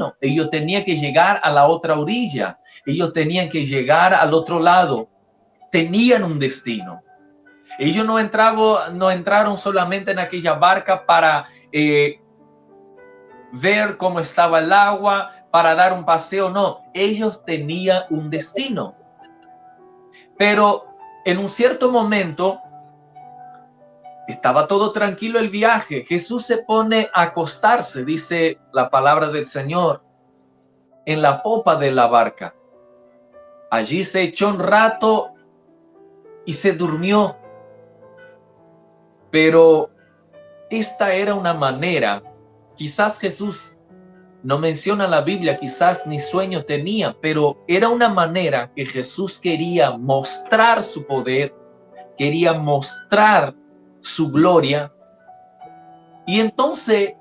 destino. Ellos tenían que llegar a la otra orilla. Ellos tenían que llegar al otro lado. Tenían un destino. Ellos no entraron solamente en aquella barca para ver cómo estaba el agua, para dar un paseo. No, ellos tenían un destino. Pero en un cierto momento, estaba todo tranquilo el viaje. Jesús se pone a acostarse, dice la palabra del Señor, en la popa de la barca. Allí se echó un rato y se durmió. Pero esta era una manera, quizás Jesús no menciona la Biblia, quizás ni sueño tenía, pero era una manera que Jesús quería mostrar su poder, quería mostrar su gloria. Y entonces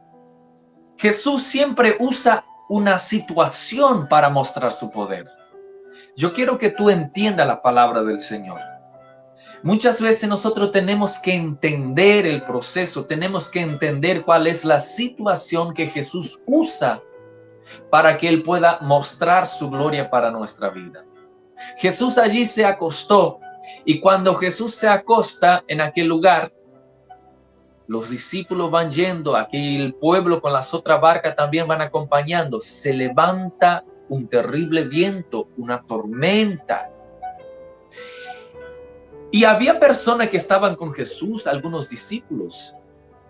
Jesús siempre usa una situación para mostrar su poder. Yo quiero que tú entiendas la palabra del Señor. Muchas veces nosotros tenemos que entender el proceso, tenemos que entender cuál es la situación que Jesús usa para que Él pueda mostrar su gloria para nuestra vida. Jesús allí se acostó, y cuando Jesús se acosta en aquel lugar, los discípulos van yendo, aquí el pueblo con las otras barcas también van acompañando. Se levanta un terrible viento, una tormenta. Y había personas que estaban con Jesús, algunos discípulos,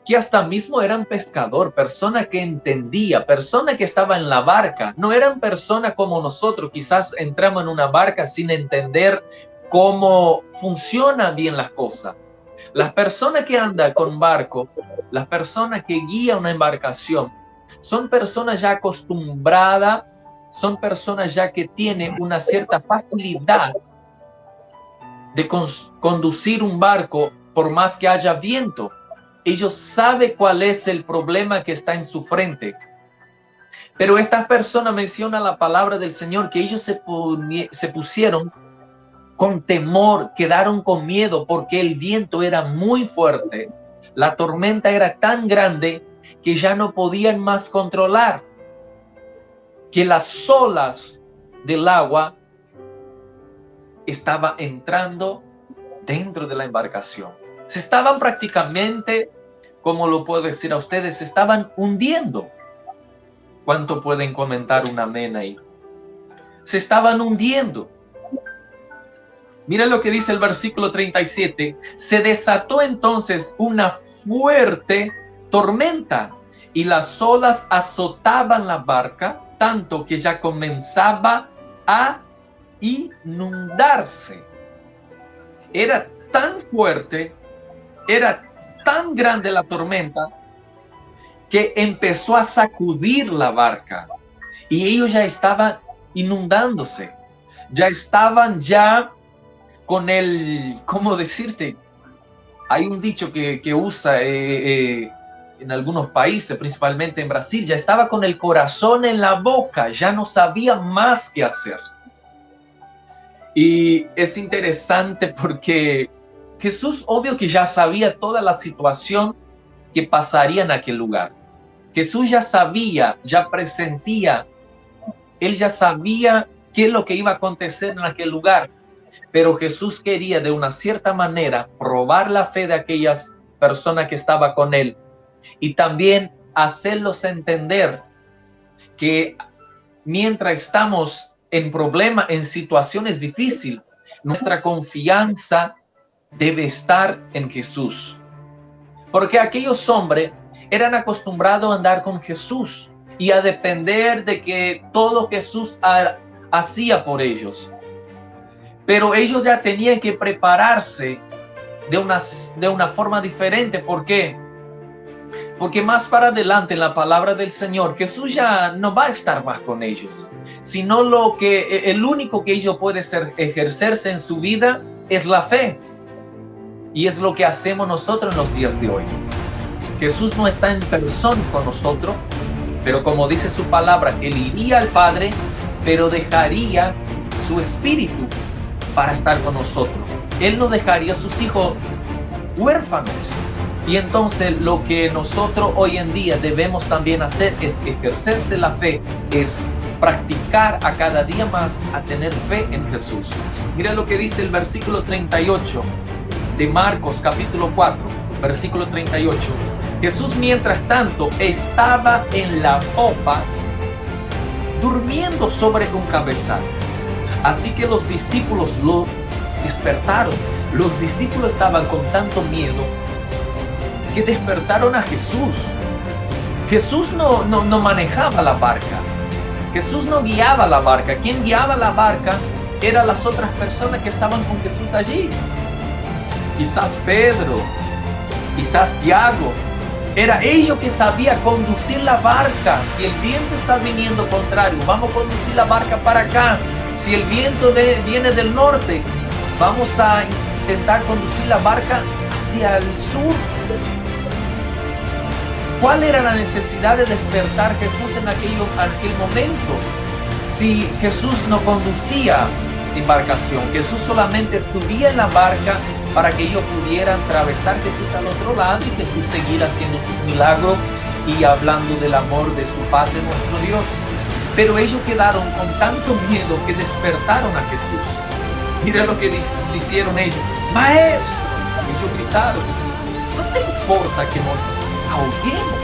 que hasta mismo eran pescadores, personas que entendían, personas que estaban en la barca. No eran personas como nosotros, quizás entramos en una barca sin entender cómo funcionan bien las cosas. Las personas que andan con barco, las personas que guían una embarcación, son personas ya acostumbradas, son personas ya que tienen una cierta facilidad de conducir un barco por más que haya viento. Ellos saben cuál es el problema que está en su frente. Pero estas personas mencionan la palabra del Señor, que ellos se pusieron con temor, quedaron con miedo porque el viento era muy fuerte. La tormenta era tan grande que ya no podían más controlar, que las olas del agua estaban entrando dentro de la embarcación. Se estaban prácticamente, como lo puedo decir a ustedes, se estaban hundiendo. ¿Cuánto pueden comentar un amén ahí? Se estaban hundiendo. Miren lo que dice el versículo 37. Se desató entonces una fuerte tormenta y las olas azotaban la barca tanto que ya comenzaba a inundarse. Era tan fuerte, era tan grande la tormenta que empezó a sacudir la barca y ellos ya estaban inundándose, ya estaban con el, ¿cómo decirte? Hay un dicho que usa en algunos países, principalmente en Brasil, ya estaba con el corazón en la boca, ya no sabía más qué hacer. Y es interesante porque Jesús, obvio que ya sabía toda la situación que pasaría en aquel lugar. Jesús ya sabía, ya presentía, él ya sabía qué es lo que iba a acontecer en aquel lugar. Pero Jesús quería de una cierta manera probar la fe de aquellas personas que estaban con él y también hacerlos entender que mientras estamos en problemas, en situaciones difíciles, nuestra confianza debe estar en Jesús. Porque aquellos hombres eran acostumbrados a andar con Jesús y a depender de que todo Jesús hacía por ellos. Pero ellos ya tenían que prepararse de una forma diferente. ¿Por qué? Porque más para adelante en la palabra del Señor, Jesús ya no va a estar más con ellos, sino el único que ellos pueden ejercerse en su vida es la fe. Y es lo que hacemos nosotros en los días de hoy. Jesús no está en persona con nosotros, pero como dice su palabra, Él iría al Padre, pero dejaría su espíritu para estar con nosotros. Él no dejaría a sus hijos huérfanos. Y entonces lo que nosotros hoy en día debemos también hacer es ejercerse la fe, es practicar a cada día más a tener fe en Jesús. Mira lo que dice el versículo 38 de Marcos capítulo 4, versículo 38. Jesús mientras tanto estaba en la popa durmiendo sobre un cabezal. Así que los discípulos lo despertaron. Los discípulos estaban con tanto miedo que despertaron a Jesús. Jesús no manejaba la barca. Jesús no guiaba la barca. Quien guiaba la barca eran las otras personas que estaban con Jesús allí. Quizás Pedro, quizás Tiago. Era ellos que sabía conducir la barca. Si el viento está viniendo contrario, vamos a conducir la barca para acá. Si el viento viene del norte, vamos a intentar conducir la barca hacia el sur. ¿Cuál era la necesidad de despertar Jesús en aquel momento? Si Jesús no conducía embarcación, Jesús solamente subía en la barca para que ellos pudieran atravesar Jesús al otro lado y Jesús seguir haciendo sus milagros y hablando del amor de su Padre nuestro Dios. Pero ellos quedaron con tanto miedo que despertaron a Jesús. Mira lo que hicieron ellos. ¡Maestro! Ellos gritaron. ¿No te importa que nos ahoguemos?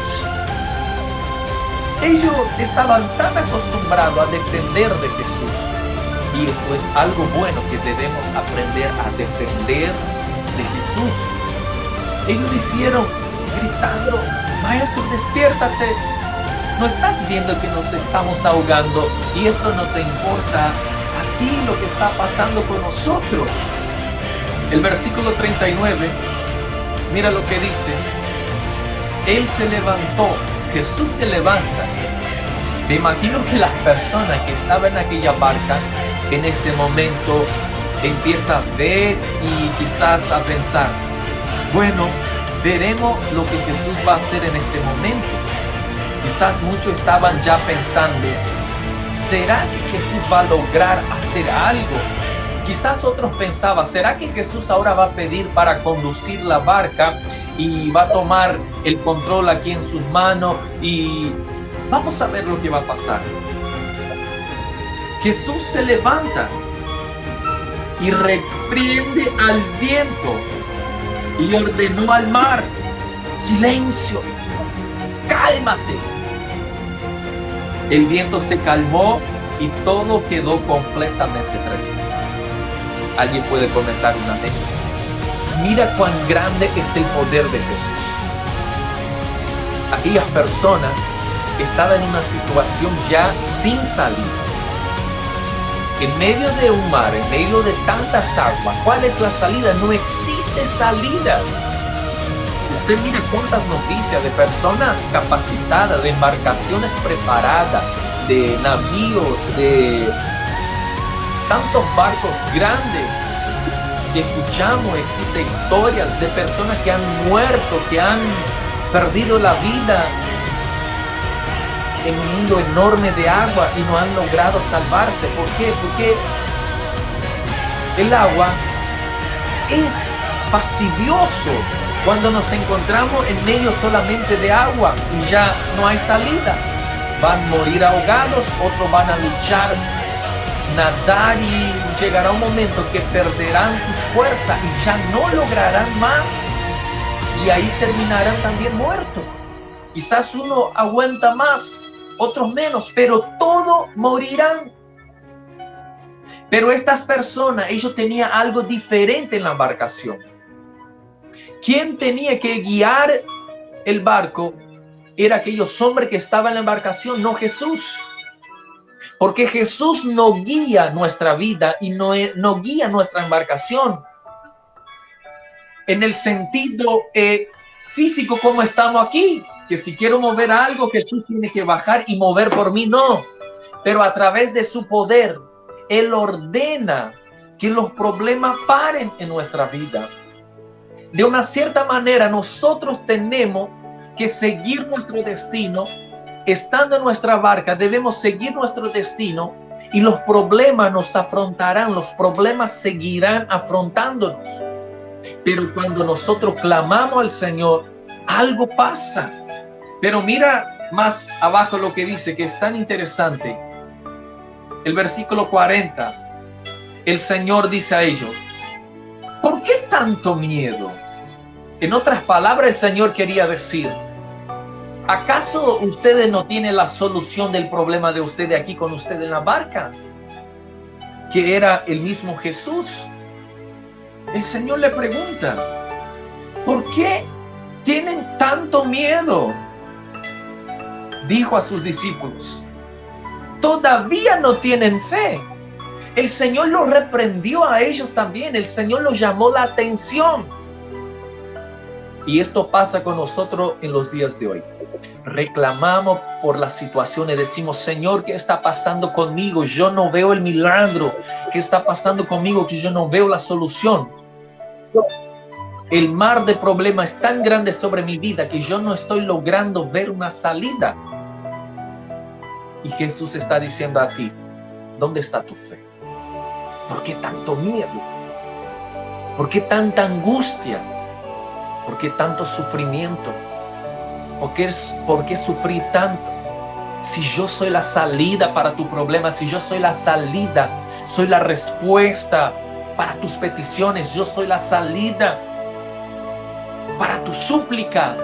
Ellos estaban tan acostumbrados a depender de Jesús. Y esto es algo bueno que debemos aprender a depender de Jesús. Ellos lo hicieron gritando, maestro, despiértate. ¿No estás viendo que nos estamos ahogando y esto no te importa a ti lo que está pasando con nosotros? El versículo 39, mira lo que dice. Él se levantó, Jesús se levanta. Me imagino que las personas que estaban en aquella barca en este momento empieza a ver y quizás a pensar, bueno, veremos lo que Jesús va a hacer en este momento. Quizás muchos estaban ya pensando, ¿será que Jesús va a lograr hacer algo? Quizás otros pensaban, ¿será que Jesús ahora va a pedir para conducir la barca y va a tomar el control aquí en sus manos? Y vamos a ver lo que va a pasar. Jesús se levanta y reprende al viento y ordenó al mar, silencio, cálmate. El viento se calmó y todo quedó completamente tranquilo. ¿Alguien puede comentar una vez? Mira cuán grande es el poder de Jesús. Aquellas personas estaban en una situación ya sin salida. En medio de un mar, en medio de tantas aguas, ¿cuál es la salida? No existe salida. Usted mira cuántas noticias de personas capacitadas, de embarcaciones preparadas, de navíos, de tantos barcos grandes que escuchamos. Existen historias de personas que han muerto, que han perdido la vida en un mundo enorme de agua y no han logrado salvarse. ¿Por qué? Porque el agua es fastidioso cuando nos encontramos en medio solamente de agua y ya no hay salida. Van a morir ahogados, otros van a luchar, nadar y llegará un momento que perderán sus fuerzas y ya no lograrán más y ahí terminarán también muertos. Quizás uno aguanta más, otros menos, pero todos morirán. Pero estas personas, ellos tenían algo diferente en la embarcación. ¿Quién tenía que guiar el barco? Era aquellos hombres que estaban en la embarcación, no Jesús. Porque Jesús no guía nuestra vida y no guía nuestra embarcación. En el sentido físico como estamos aquí, que si quiero mover algo, Jesús tiene que bajar y mover por mí, no. Pero a través de su poder, Él ordena que los problemas paren en nuestra vida. De una cierta manera, nosotros tenemos que seguir nuestro destino. Estando en nuestra barca, debemos seguir nuestro destino y los problemas nos afrontarán, los problemas seguirán afrontándonos. Pero cuando nosotros clamamos al Señor, Algo pasa. Pero mira más abajo lo que dice, que es tan interesante. El versículo 40, el Señor dice a ellos, ¿por qué tanto miedo? En otras palabras, el Señor quería decir, ¿acaso ustedes no tienen la solución del problema de ustedes aquí con ustedes en la barca? Que era el mismo Jesús. El Señor le pregunta, ¿por qué tienen tanto miedo? Dijo a sus discípulos, ¿todavía no tienen fe? El Señor los reprendió a ellos también. El Señor los llamó la atención. Y esto pasa con nosotros en los días de hoy. Reclamamos por las situaciones, decimos, Señor, ¿qué está pasando conmigo? Yo no veo el milagro. ¿Qué está pasando conmigo que yo no veo la solución? El mar de problemas es tan grande sobre mi vida que yo no estoy logrando ver una salida. Y Jesús está diciendo a ti, ¿dónde está tu fe? ¿Por qué tanto miedo? ¿Por qué tanta angustia? ¿Por qué tanto sufrimiento? ¿Por qué sufrir tanto? Si yo soy la salida para tu problema, si yo soy la salida, soy la respuesta para tus peticiones, yo soy la salida para tu súplica.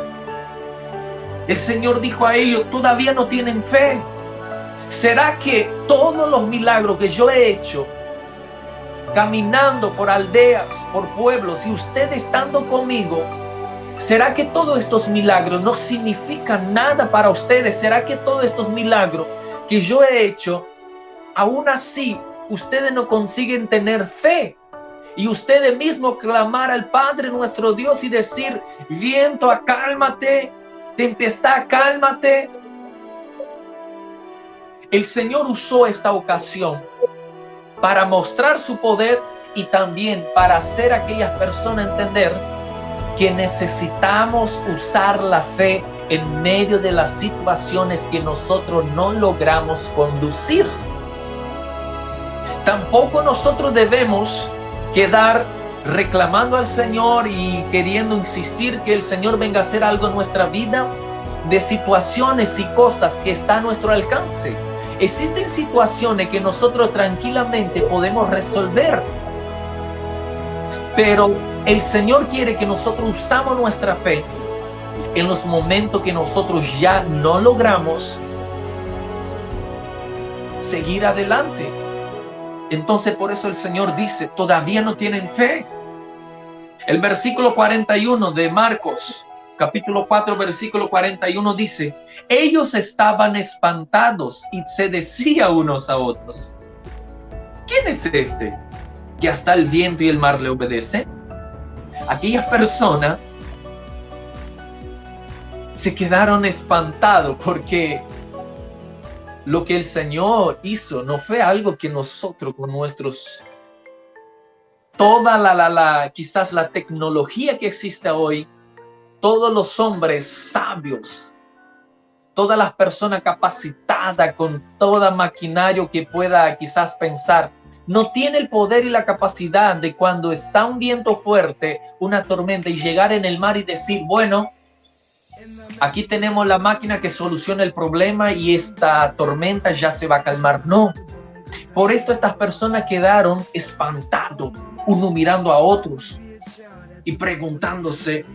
El Señor dijo a ellos, todavía no tienen fe. ¿Será que todos los milagros que yo he hecho, caminando por aldeas, por pueblos, y usted estando conmigo, ¿será que todos estos milagros no significan nada para ustedes? ¿Será que todos estos milagros que yo he hecho, aún así, ustedes no consiguen tener fe? Y ustedes mismos clamar al Padre nuestro Dios y decir, viento, acálmate, tempestad, cálmate. El Señor usó esta ocasión para mostrar su poder y también para hacer a aquellas personas entender que necesitamos usar la fe en medio de las situaciones que nosotros no logramos conducir. Tampoco nosotros debemos quedar reclamando al Señor y queriendo insistir que el Señor venga a hacer algo en nuestra vida de situaciones y cosas que están a nuestro alcance. Existen situaciones que nosotros tranquilamente podemos resolver, pero el Señor quiere que nosotros usamos nuestra fe en los momentos que nosotros ya no logramos seguir adelante. Entonces por eso el Señor dice, todavía no tienen fe. El versículo 41 de Marcos, capítulo 4, versículo 41 dice, ellos estaban espantados y se decían unos a otros, ¿quién es este que hasta el viento y el mar le obedecen? Aquellas personas se quedaron espantados porque lo que el Señor hizo no fue algo que nosotros con nuestros, quizás la tecnología que existe hoy, todos los hombres sabios, todas las personas capacitadas con toda maquinario que pueda quizás pensar, no tiene el poder y la capacidad de cuando está un viento fuerte, una tormenta, y llegar en el mar y decir, bueno, aquí tenemos la máquina que soluciona el problema y esta tormenta ya se va a calmar. No. Por esto estas personas quedaron espantados, uno mirando a otros y preguntándose,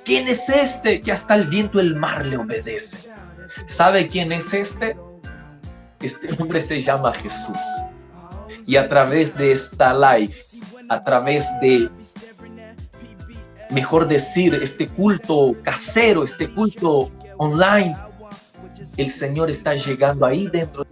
¿quién es este que hasta el viento y el mar le obedece? ¿Sabe quién es este? Este hombre se llama Jesús. Y a través de esta live, a través de, mejor decir, este culto casero, este culto online, el Señor está llegando ahí dentro.